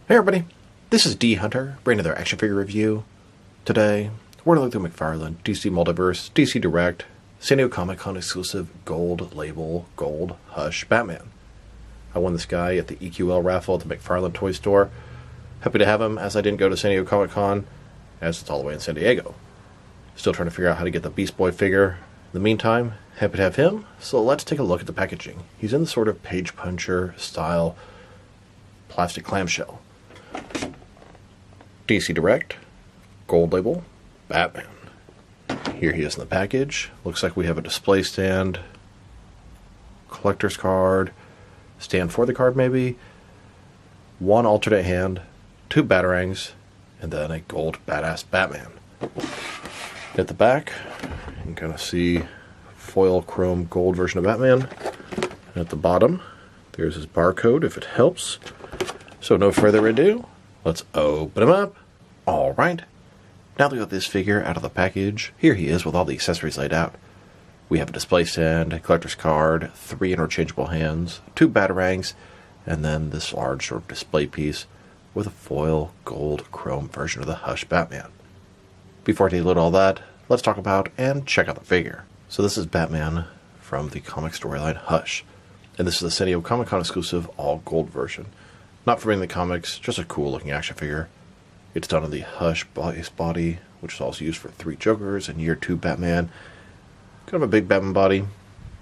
Hey everybody, this is D Hunter, bringing another action figure review. Today, we're going to look through McFarlane, DC Multiverse, DC Direct, San Diego Comic-Con exclusive Gold Label, Gold Hush Batman. I won this guy at the EQL raffle at the McFarlane toy store. Happy to have him, as I didn't go to San Diego Comic-Con, as it's all the way in San Diego. Still trying to figure out how to get the Beast Boy figure. In the meantime, happy to have him, so let's take a look at the packaging. He's in the sort of page puncher style plastic clamshell. DC Direct, Gold Label, Batman. Here he is in the package. Looks like we have a display stand, collector's card, stand for the card maybe, one alternate hand, two batarangs, and then a gold badass Batman. At the back, you can kind of see foil chrome gold version of Batman. And at the bottom, there's his barcode if it helps. So no further ado, let's open him up. Alright, now that we got this figure out of the package, here he is with all the accessories laid out. We have a display stand, a collector's card, 3 interchangeable hands, 2 batarangs, and then this large sort of display piece with a foil gold chrome version of the Hush Batman. Before I deload all that, let's talk about and check out the figure. So this is Batman from the comic storyline Hush, and this is the San Diego Comic-Con exclusive all gold version. Not from the comics, just a cool looking action figure. It's done in the Hush body, which is also used for 3 Jokers and Year 2 Batman. Kind of a big Batman body,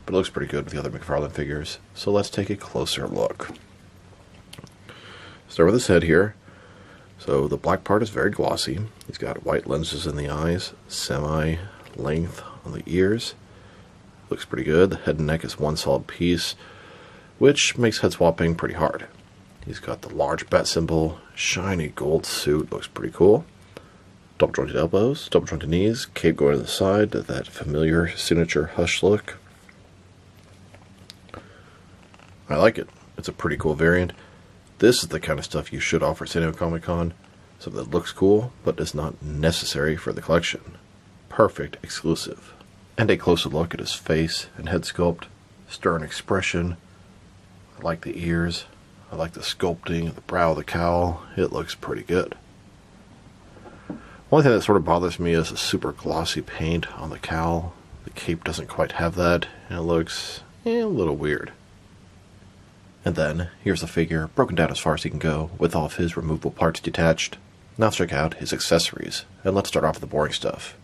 but it looks pretty good with the other McFarlane figures. So let's take a closer look. Start with his head here. So the black part is very glossy. He's got white lenses in the eyes, semi-length on the ears. Looks pretty good. The head and neck is one solid piece, which makes head swapping pretty hard. He's got the large bat symbol, shiny gold suit, looks pretty cool. Double jointed elbows, double jointed knees, cape going to the side, that familiar signature Hush look. I like it. It's a pretty cool variant. This is the kind of stuff you should offer San Diego Comic-Con. Something that looks cool, but is not necessary for the collection. Perfect exclusive. And a closer look at his face and head sculpt. Stern expression. I like the ears. I like the sculpting of the brow of the cowl. It looks pretty good. One thing that sort of bothers me is the super glossy paint on the cowl. The cape doesn't quite have that, and it looks a little weird. And then, here's the figure, broken down as far as he can go, with all of his removable parts detached. Now let's check out his accessories, and let's start off with the boring stuff.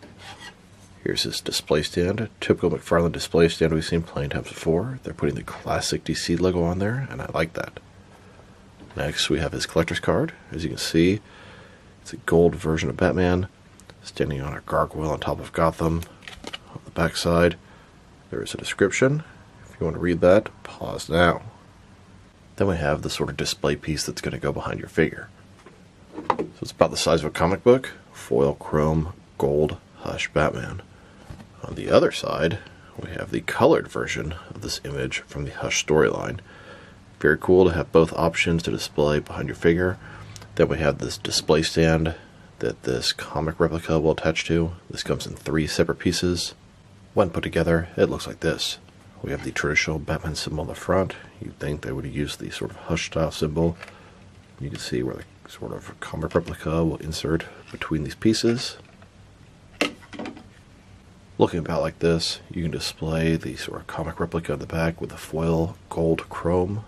Here's his display stand, a typical McFarlane display stand we've seen plenty times before. They're putting the classic DC logo on there, and I like that. Next, we have his collector's card. As you can see, it's a gold version of Batman, standing on a gargoyle on top of Gotham. On the back side, there is a description. If you want to read that, pause now. Then we have the sort of display piece that's going to go behind your figure. So it's about the size of a comic book, foil chrome gold Hush Batman. On the other side, we have the colored version of this image from the Hush storyline. Very cool to have both options to display behind your figure. Then we have this display stand that this comic replica will attach to. This comes in 3 separate pieces. When put together, it looks like this. We have the traditional Batman symbol on the front. You'd think they would have used the sort of Hush style symbol. You can see where the sort of comic replica will insert between these pieces. Looking about like this, you can display the sort of comic replica on the back with the foil gold chrome,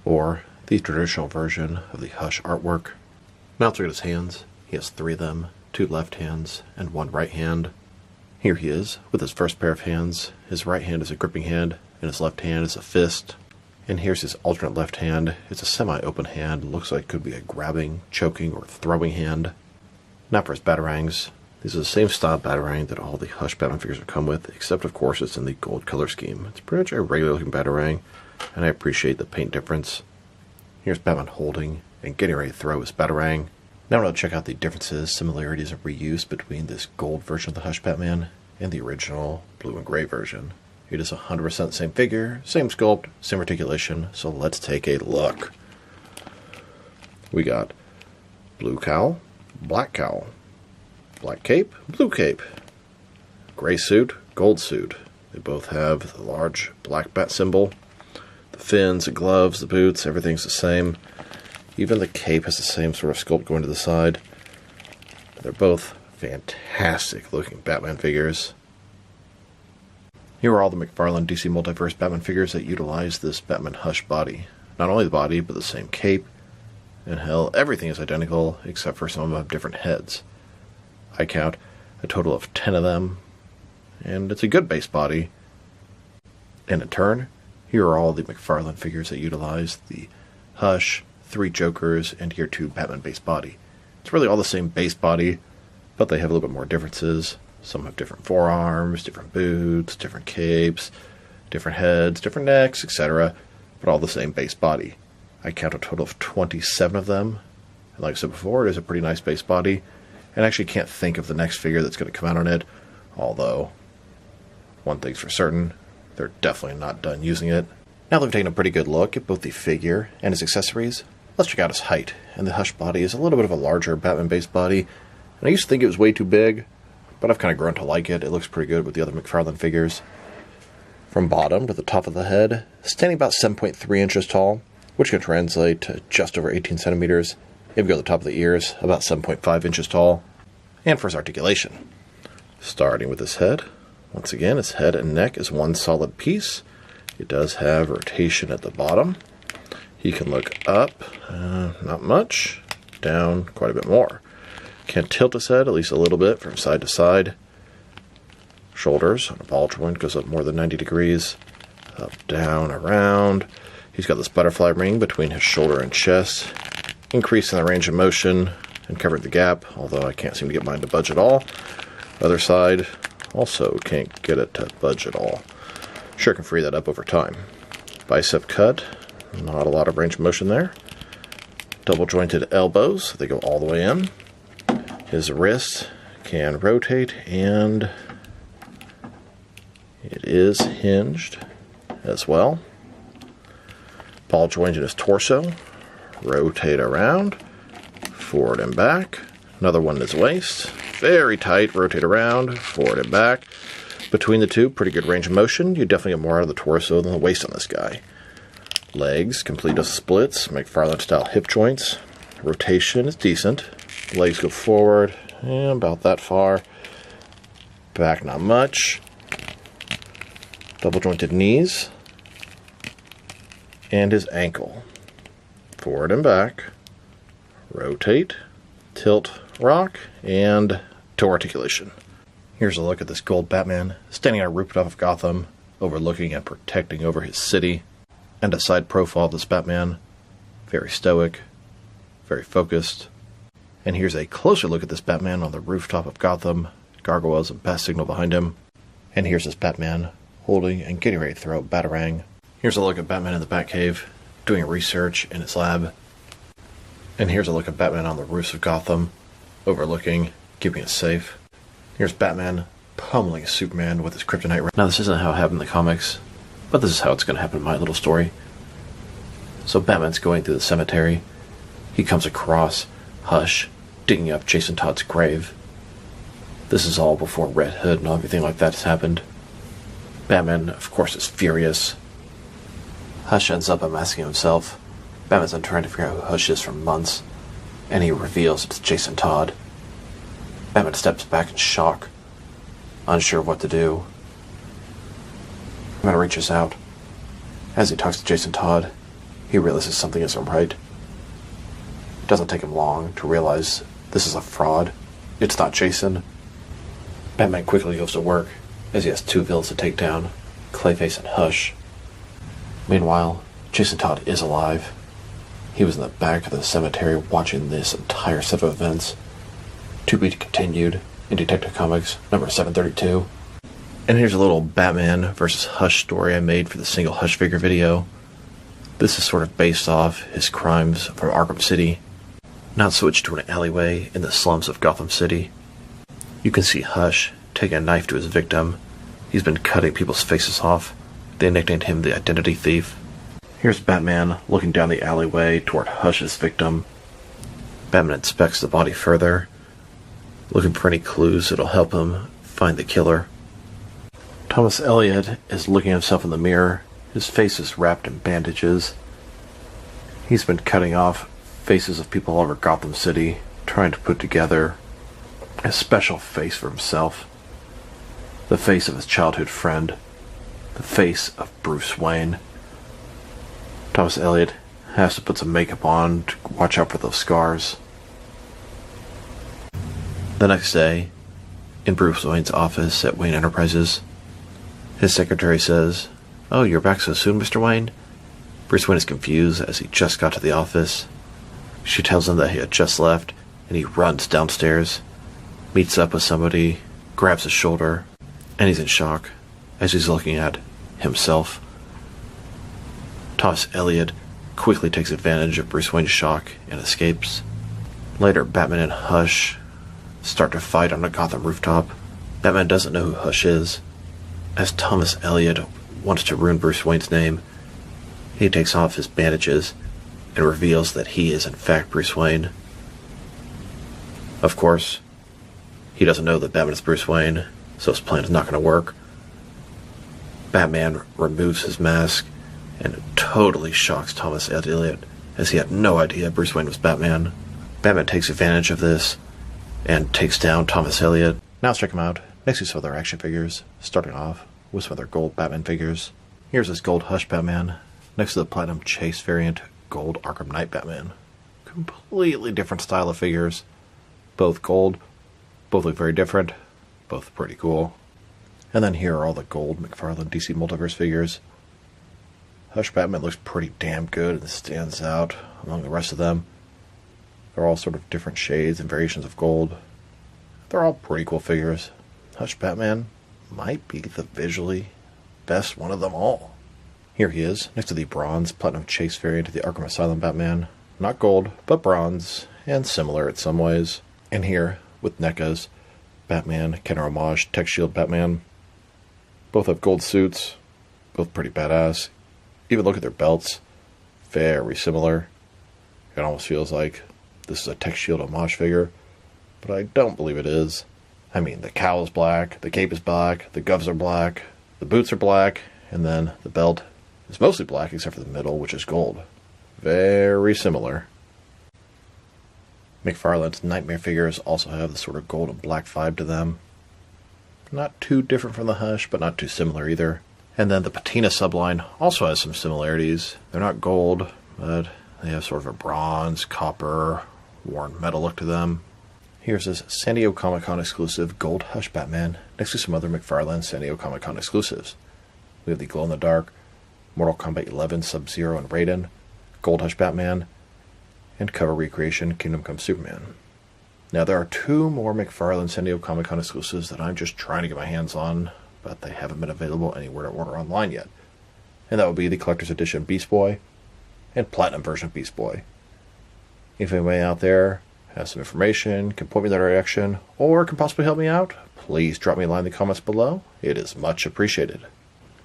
or the traditional version of the Hush artwork. Now let's look at his hands. He has 3 of them, 2 left hands and 1 right hand. Here he is with his first pair of hands. His right hand is a gripping hand, and his left hand is a fist. And here's his alternate left hand. It's a semi-open hand. Looks like it could be a grabbing, choking, or throwing hand. Now for his batarangs. These are the same style batarang that all the Hush Batman figures have come with, except of course it's in the gold color scheme. It's pretty much a regular looking batarang, and I appreciate the paint difference. Here's Batman holding and getting ready to throw his batarang. Now we'll check out the differences, similarities, and reuse between this gold version of the Hush Batman and the original blue and gray version. It is 100% the same figure, same sculpt, same articulation, so let's take a look. We got blue cowl, black cape, blue cape, gray suit, gold suit. They both have the large black bat symbol. The fins, the gloves, the boots, everything's the same. Even the cape has the same sort of sculpt going to the side. They're both fantastic looking Batman figures. Here are all the McFarlane DC Multiverse Batman figures that utilize this Batman Hush body. Not only the body, but the same cape. And hell, everything is identical, except for some of them have different heads. I count a total of 10 of them, and it's a good base body. And in turn, here are all the McFarlane figures that utilize the Hush, 3 Jokers, and Year 2 Batman base body. It's really all the same base body, but they have a little bit more differences. Some have different forearms, different boots, different capes, different heads, different necks, etc., but all the same base body. I count a total of 27 of them, and like I said before, it is a pretty nice base body, and I actually can't think of the next figure that's going to come out on it, although one thing's for certain, they're definitely not done using it. Now that we've taken a pretty good look at both the figure and his accessories, let's check out his height. And the Hush body is a little bit of a larger Batman base body, and I used to think it was way too big, but I've kind of grown to like it. It looks pretty good with the other McFarlane figures. From bottom to the top of the head, standing about 7.3 inches tall, which can translate to just over 18 centimeters. If you go to the top of the ears, about 7.5 inches tall. And for his articulation, starting with his head. Once again, his head and neck is one solid piece. It does have rotation at the bottom. He can look up, not much, down quite a bit more. Can tilt his head at least a little bit from side to side. Shoulders on a ball joint goes up more than 90 degrees. Up, down, around. He's got this butterfly ring between his shoulder and chest, increasing the range of motion and covering the gap, although I can't seem to get mine to budge at all. Other side, also can't get it to budge at all. Sure can free that up over time. Bicep cut, not a lot of range of motion there. Double jointed elbows, they go all the way in. His wrist can rotate, and it is hinged as well. Ball joint in his torso, rotate around, forward and back. Another one in his waist, very tight, rotate around, forward and back. Between the two, pretty good range of motion. You definitely get more out of the torso than the waist on this guy. Legs, complete of splits, McFarlane style hip joints. Rotation is decent. Legs go forward, about that far. Back, not much. Double jointed knees. And his ankle. Forward and back. Rotate, tilt, rock, and toe articulation. Here's a look at this gold Batman standing on a rooftop of Gotham, overlooking and protecting over his city. And a side profile of this Batman. Very stoic, very focused. And here's a closer look at this Batman on the rooftop of Gotham. Gargoyles and bat signal behind him. And here's this Batman holding and getting ready to throw a batarang. Here's a look at Batman in the Batcave, doing research in his lab. And here's a look at Batman on the roofs of Gotham, overlooking, keeping it safe. Here's Batman pummeling Superman with his kryptonite. Now this isn't how it happened in the comics, but this is how it's going to happen in my little story. So Batman's going through the cemetery. He comes across Hush digging up Jason Todd's grave. This is all before Red Hood and everything like that has happened. Batman, of course, is furious. Hush ends up unmasking himself. Batman's been trying to figure out who Hush is for months, and he reveals it's Jason Todd. Batman steps back in shock, unsure of what to do. Batman reaches out. As he talks to Jason Todd, he realizes something isn't right. It doesn't take him long to realize this is a fraud. It's not Jason. Batman quickly goes to work, as he has 2 villains to take down, Clayface and Hush. Meanwhile, Jason Todd is alive. He was in the back of the cemetery watching this entire set of events. To be continued in Detective Comics number 732. And here's a little Batman versus Hush story I made for the single Hush figure video. This is sort of based off his crimes from Arkham City. Now switched to an alleyway in the slums of Gotham City. You can see Hush taking a knife to his victim. He's been cutting people's faces off. They nicknamed him the Identity Thief. Here's Batman looking down the alleyway toward Hush's victim. Batman inspects the body further, looking for any clues that'll help him find the killer. Thomas Elliot is looking at himself in the mirror. His face is wrapped in bandages. He's been cutting off faces of people all over Gotham City, trying to put together a special face for himself. The face of his childhood friend. The face of Bruce Wayne. Thomas Elliot has to put some makeup on to watch out for those scars. The next day, in Bruce Wayne's office at Wayne Enterprises, his secretary says, "Oh, you're back so soon, Mr. Wayne?" Bruce Wayne is confused as he just got to the office. She tells him that he had just left, and he runs downstairs, meets up with somebody, grabs his shoulder, and he's in shock as he's looking at himself. Thomas Elliot quickly takes advantage of Bruce Wayne's shock and escapes. Later, Batman and Hush start to fight on a Gotham rooftop. Batman doesn't know who Hush is. As Thomas Elliot wants to ruin Bruce Wayne's name, he takes off his bandages and reveals that he is in fact Bruce Wayne. Of course, he doesn't know that Batman is Bruce Wayne, so his plan is not going to work. Batman removes his mask and it totally shocks Thomas Elliot, as he had no idea Bruce Wayne was Batman. Batman takes advantage of this and takes down Thomas Elliot. Now let's check him out next to some other action figures, starting off with some other gold Batman figures. Here's this gold Hush Batman, next to the Platinum Chase variant gold Arkham Knight Batman. Completely different style of figures. Both gold, both look very different, both pretty cool. And then here are all the gold McFarlane DC Multiverse figures. Hush Batman looks pretty damn good and stands out among the rest of them. They're all sort of different shades and variations of gold. They're all pretty cool figures. Hush Batman might be the visually best one of them all. Here he is, next to the bronze Platinum Chase variant of the Arkham Asylum Batman. Not gold, but bronze, and similar in some ways. And here, with NECA's Batman, counter homage, Tech Shield Batman. Both have gold suits, both pretty badass. Even look at their belts, very similar. It almost feels like this is a Tech Shield homage figure, but I don't believe it is. I mean, the cowl is black, the cape is black, the gloves are black, the boots are black, and then the belt is mostly black except for the middle, which is gold. Very similar. McFarlane's Nightmare figures also have the sort of gold and black vibe to them. Not too different from the Hush, but not too similar either. And then the Patina subline also has some similarities. They're not gold, but they have sort of a bronze, copper, worn metal look to them. Here's this San Diego Comic-Con exclusive gold Hush Batman, next to some other McFarlane San Diego Comic-Con exclusives. We have the glow-in-the-dark Mortal Kombat 11 Sub-Zero and Raiden, gold Hush Batman, and cover recreation Kingdom Come Superman. Now there are two more McFarlane San Diego Comic-Con exclusives that I'm just trying to get my hands on, but they haven't been available anywhere to order online yet. And that would be the Collector's Edition Beast Boy and Platinum version Beast Boy. If anybody out there has some information, can point me in that direction, or can possibly help me out, please drop me a line in the comments below. It is much appreciated.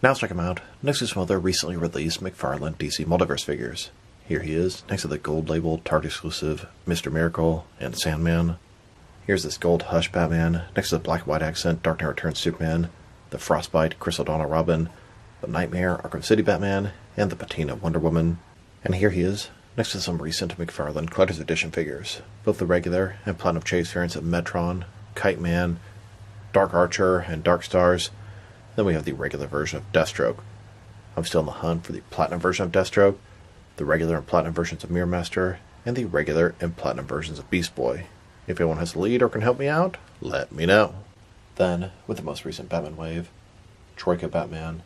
Now let's check him out next to some other recently released McFarlane DC Multiverse figures. Here he is, next to the gold label Target exclusive Mr. Miracle and Sandman. Here's this gold Hush Batman, next to the black and white accent Dark Knight Returns Superman, the Frostbite Chris O'Donnell Robin, the Nightmare Arkham City Batman, and the Patina Wonder Woman. And here he is, next to some recent McFarlane Collector's Edition figures, both the regular and Platinum Chase variants of Metron, Kite Man, Dark Archer, and Dark Stars. Then we have the regular version of Deathstroke. I'm still in the hunt for the Platinum version of Deathstroke, the regular and Platinum versions of Mirror Master, and the regular and Platinum versions of Beast Boy. If anyone has a lead or can help me out, let me know. Then, with the most recent Batman wave, Troika Batman,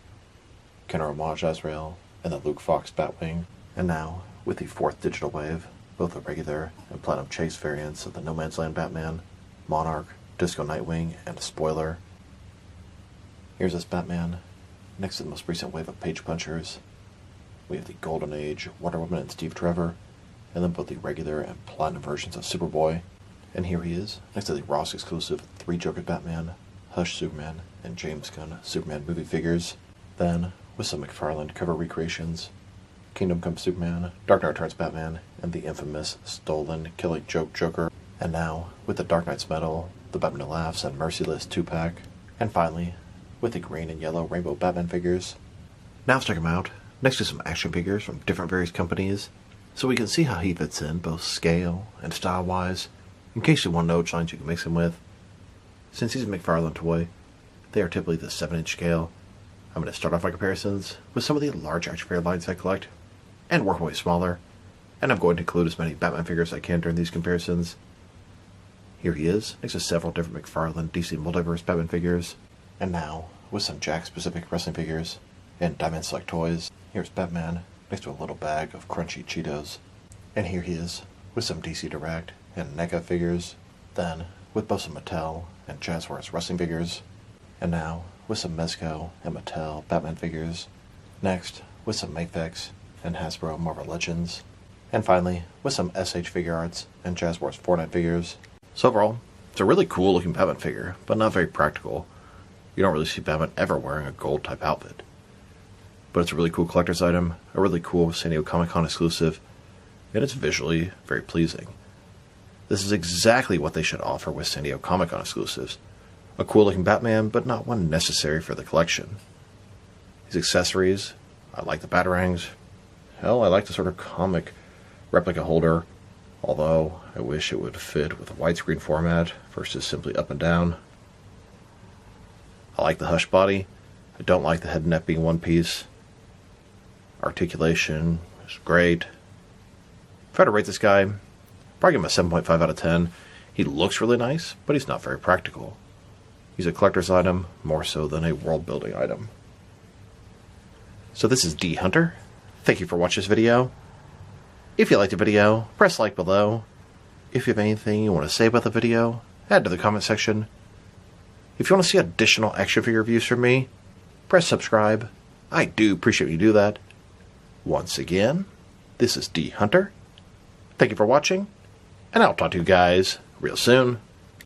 Kenner Homage Azrael, and the Luke Fox Batwing. And now, with the fourth digital wave, both the regular and Platinum Chase variants of the No Man's Land Batman, Monarch, Disco Nightwing, and Spoiler. Here's this Batman, next to the most recent wave of Page Punchers. We have the Golden Age Wonder Woman and Steve Trevor, and then both the regular and Platinum versions of Superboy. And here he is, next to the Ross exclusive 3 Joker Batman, Hush Superman, and James Gunn Superman movie figures. Then, with some McFarlane cover recreations, Kingdom Come Superman, Dark Knight Returns Batman, and the infamous Stolen Killing Joke Joker. And now, with the Dark Knight's Metal, the Batman Who Laughs, and Merciless 2-pack. And finally, with the green and yellow Rainbow Batman figures. Now let's check them out, next to some action figures from different various companies. So we can see how he fits in, both scale and style-wise, in case you want to know which lines you can mix him with. Since he's a McFarlane toy, they are typically the 7-inch scale. I'm going to start off my comparisons with some of the large action figure lines I collect, and work my way smaller, and I'm going to include as many Batman figures as I can during these comparisons. Here he is, next to several different McFarlane DC Multiverse Batman figures, and now, with some Jack-specific wrestling figures, and Diamond Select toys, here's Batman, next to a little bag of crunchy Cheetos. And here he is, with some DC Direct and NECA figures, then with both some Mattel and Jazzwares wrestling figures, and now with some Mezco and Mattel Batman figures, next with some Mafex and Hasbro Marvel Legends, and finally with some SH Figure Arts and Jazzwares Fortnite figures. So overall, it's a really cool looking Batman figure, but not very practical. You don't really see Batman ever wearing a gold type outfit. But it's a really cool collector's item, a really cool San Diego Comic-Con exclusive, and it's visually very pleasing. This is exactly what they should offer with San Diego Comic-Con exclusives. A cool looking Batman, but not one necessary for the collection. His accessories, I like the batarangs. Hell, I like the sort of comic replica holder, although I wish it would fit with a widescreen format versus simply up and down. I like the hush body. I don't like the head and neck being one piece. Articulation is great. If I had to rate this guy, I'd probably give him a 7.5 out of 10. He looks really nice, but he's not very practical. He's a collector's item more so than a world-building item. So this is D Hunter. Thank you for watching this video. If you liked the video, press like below. If you have anything you want to say about the video, add to the comment section. If you want to see additional action figure reviews from me, press subscribe. I do appreciate you do that. Once again, this is D Hunter. Thank you for watching, and I'll talk to you guys real soon.